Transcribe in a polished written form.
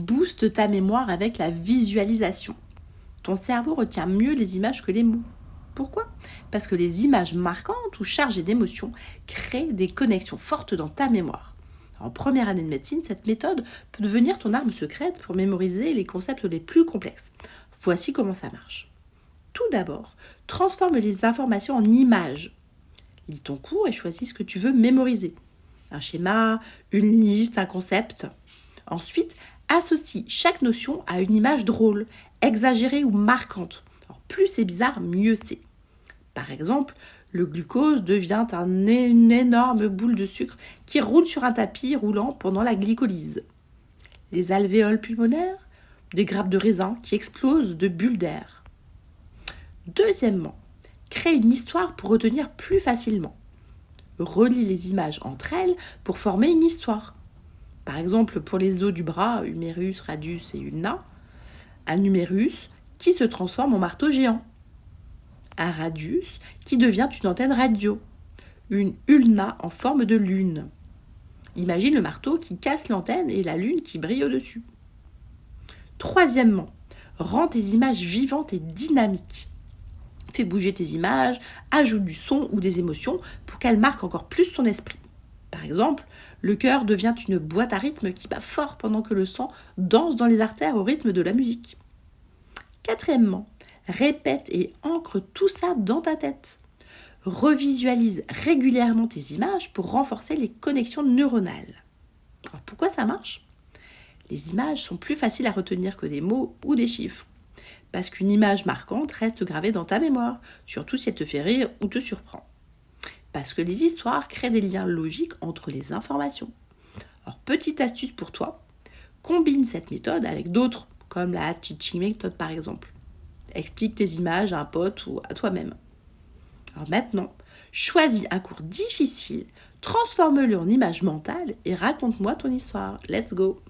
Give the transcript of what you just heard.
booste ta mémoire avec la visualisation. Ton cerveau retient mieux les images que les mots. Pourquoi ? Parce que les images marquantes ou chargées d'émotions créent des connexions fortes dans ta mémoire. En première année de médecine, cette méthode peut devenir ton arme secrète pour mémoriser les concepts les plus complexes. Voici comment ça marche. Tout d'abord, transforme les informations en images. Lis ton cours et choisis ce que tu veux mémoriser. Un schéma, une liste, un concept. Ensuite, associe chaque notion à une image drôle, exagérée ou marquante. Alors, plus c'est bizarre, mieux c'est. Par exemple, le glucose devient une énorme boule de sucre qui roule sur un tapis roulant pendant la glycolyse. Les alvéoles pulmonaires, des grappes de raisin qui explosent de bulles d'air. Deuxièmement, crée une histoire pour retenir plus facilement. Relie les images entre elles pour former une histoire. Par exemple, pour les os du bras, humérus, radius et ulna, un humérus qui se transforme en marteau géant. Un radius qui devient une antenne radio. Une ulna en forme de lune. Imagine le marteau qui casse l'antenne et la lune qui brille au-dessus. Troisièmement, rends tes images vivantes et dynamiques. Fais bouger tes images, ajoute du son ou des émotions pour qu'elles marquent encore plus ton esprit. Par exemple, le cœur devient une boîte à rythme qui bat fort pendant que le sang danse dans les artères au rythme de la musique. Quatrièmement, répète et ancre tout ça dans ta tête. Revisualise régulièrement tes images pour renforcer les connexions neuronales. Alors pourquoi ça marche ? Les images sont plus faciles à retenir que des mots ou des chiffres. Parce qu'une image marquante reste gravée dans ta mémoire, surtout si elle te fait rire ou te surprend. Parce que les histoires créent des liens logiques entre les informations. Alors, petite astuce pour toi, combine cette méthode avec d'autres, comme la teaching method par exemple. Explique tes images à un pote ou à toi-même. Alors maintenant, choisis un cours difficile, transforme-le en image mentale et raconte-moi ton histoire. Let's go!